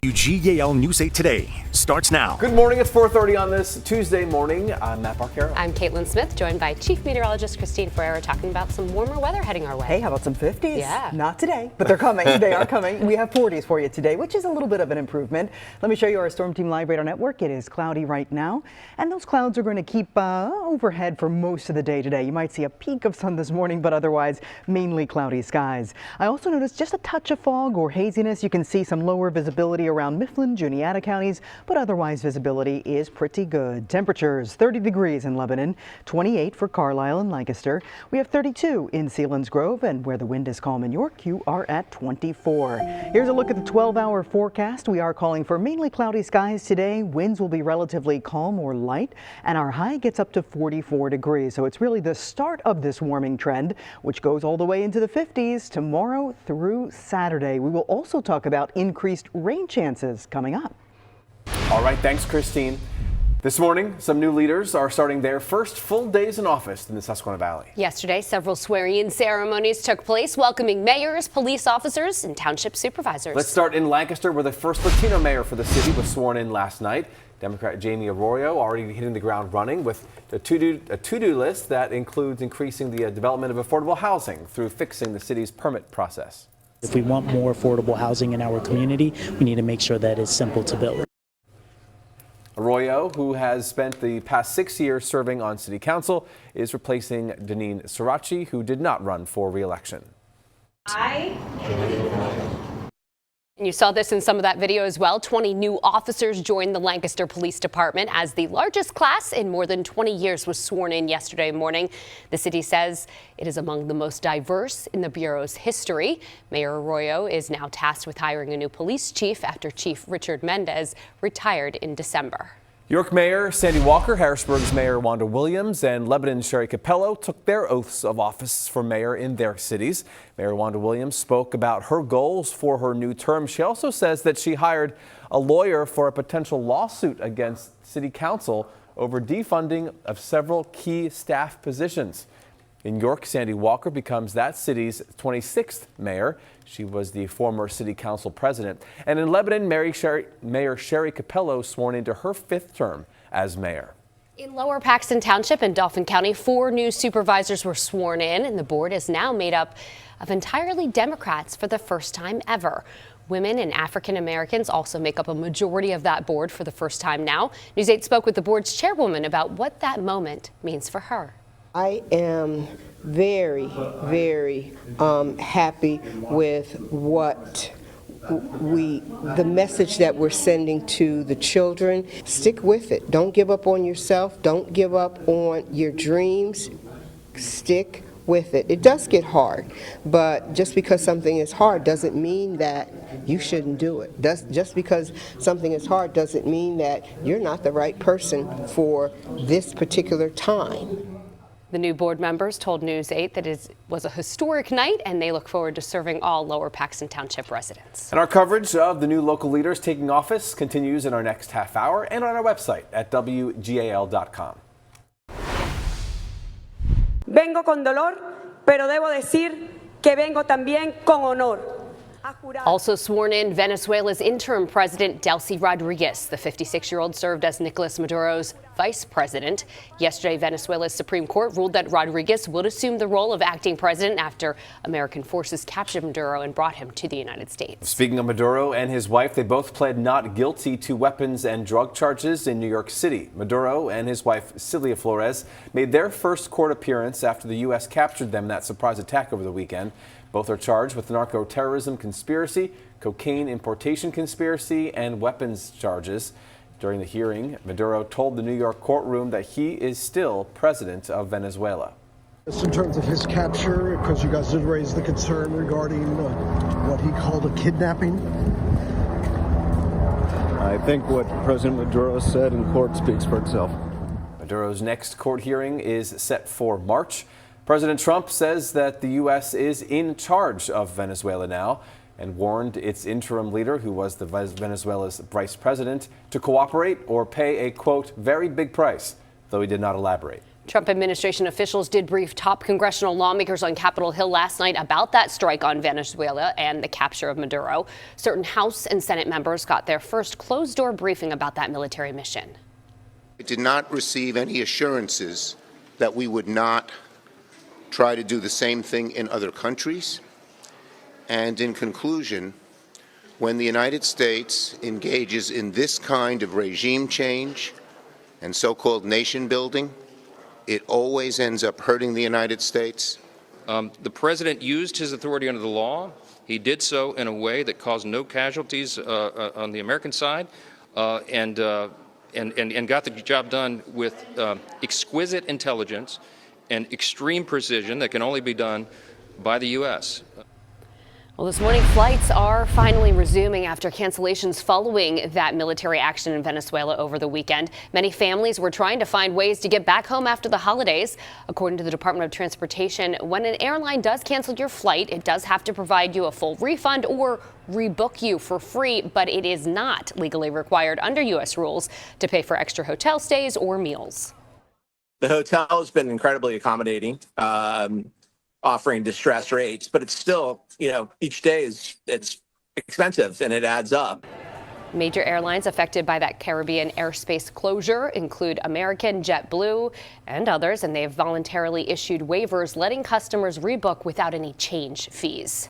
WGAL News 8 Today starts now. Good morning. It's 4:30 on this Tuesday morning. I'm Matt Barcaro. I'm Caitlin Smith, joined by Chief Meteorologist Christine Ferreira, talking about some warmer weather heading our way. Hey, how about some 50s? Yeah. Not today, but they're coming. They are coming. We have 40s for you today, which is a little bit of an improvement. Let me show you our Storm Team Live radar network. It is cloudy right now, and those clouds are going to keep overhead for most of the day today. You might see a peak of sun this morning, but otherwise mainly cloudy skies. I also noticed just a touch of fog or haziness. You can see some lower visibility around Mifflin, Juniata counties, but otherwise visibility is pretty good. Temperatures 30 degrees in Lebanon, 28 for Carlisle and Lancaster. We have 32 in Selinsgrove, and where the wind is calm in York, you are at 24. Here's a look at the 12-hour forecast. We are calling for mainly cloudy skies today. Winds will be relatively calm or light, and our high gets up to 44 degrees. So it's really the start of this warming trend, which goes all the way into the 50s tomorrow through Saturday. We will also talk about increased rain chances coming up. All right, thanks, Christine. This morning, some new leaders are starting their first full days in office in the Susquehanna Valley. Yesterday, several swearing-in ceremonies took place, welcoming mayors, police officers, and township supervisors. Let's start in Lancaster, where the first Latino mayor for the city was sworn in last night. Democrat Jamie Arroyo already hitting the ground running with a to-do list that includes increasing the development of affordable housing through fixing the city's permit process. If we want more affordable housing in our community, we need to make sure that it's simple to build. Arroyo, who has spent the past 6 years serving on city council, is replacing Deneen Sirachi, who did not run for re-election. And you saw this in some of that video as well. 20 new officers joined the Lancaster Police Department as the largest class in more than 20 years was sworn in yesterday morning. The city says it is among the most diverse in the Bureau's history. Mayor Arroyo is now tasked with hiring a new police chief after Chief Richard Mendez retired in December. York Mayor Sandy Walker, Harrisburg's Mayor Wanda Williams, and Lebanon's Sherry Capello took their oaths of office for mayor in their cities. Mayor Wanda Williams spoke about her goals for her new term. She also says that she hired a lawyer for a potential lawsuit against city council over defunding of several key staff positions. In York, Sandy Walker becomes that city's 26th mayor. She was the former city council president. And in Lebanon, Mayor Sherry Capello sworn into her 5th term as mayor. In Lower Paxton Township in Dauphin County, 4 new supervisors were sworn in, and the board is now made up of entirely Democrats for the first time ever. Women and African Americans also make up a majority of that board for the first time now. News 8 spoke with the board's chairwoman about what that moment means for her. I am very, very happy with the message that we're sending to the children. Stick with it. Don't give up on yourself. Don't give up on your dreams. Stick with it. It does get hard, but just because something is hard doesn't mean that you shouldn't do it. Just because something is hard doesn't mean that you're not the right person for this particular time. The new board members told News 8 that it was a historic night, and they look forward to serving all Lower Paxton Township residents. And our coverage of the new local leaders taking office continues in our next half hour and on our website at WGAL.com. Vengo con dolor, pero debo decir que vengo también con honor. Also sworn in, Venezuela's interim president, Delcy Rodriguez. The 56-year-old served as Nicolas Maduro's vice president. Yesterday, Venezuela's Supreme Court ruled that Rodriguez would assume the role of acting president after American forces captured Maduro and brought him to the United States. Speaking of Maduro and his wife, they both pled not guilty to weapons and drug charges in New York City. Maduro and his wife, Cilia Flores, made their first court appearance after the U.S. captured them in that surprise attack over the weekend. Both are charged with narco-terrorism conspiracy, cocaine importation conspiracy, and weapons charges. During the hearing, Maduro told the New York courtroom that he is still president of Venezuela. Just in terms of his capture, because you guys did raise the concern regarding what he called a kidnapping. I think what President Maduro said in court speaks for itself. Maduro's next court hearing is set for March. President Trump says that the U.S. is in charge of Venezuela now and warned its interim leader, who was Venezuela's vice president, to cooperate or pay a, quote, very big price, though he did not elaborate. Trump administration officials did brief top congressional lawmakers on Capitol Hill last night about that strike on Venezuela and the capture of Maduro. Certain House and Senate members got their first closed-door briefing about that military mission. I did not receive any assurances that we would not try to do the same thing in other countries. And in conclusion, when the United States engages in this kind of regime change and so-called nation building, it always ends up hurting the United States. The president used his authority under the law. He did so in a way that caused no casualties on the American side, and got the job done with exquisite intelligence and extreme precision that can only be done by the U.S. Well, this morning, flights are finally resuming after cancellations following that military action in Venezuela over the weekend. Many families were trying to find ways to get back home after the holidays. According to the Department of Transportation, when an airline does cancel your flight, it does have to provide you a full refund or rebook you for free, but it is not legally required under U.S. rules to pay for extra hotel stays or meals. The hotel has been incredibly accommodating, offering distressed rates, but it's still, each day it's expensive and it adds up. Major airlines affected by that Caribbean airspace closure include American, JetBlue, and others, and they have voluntarily issued waivers letting customers rebook without any change fees.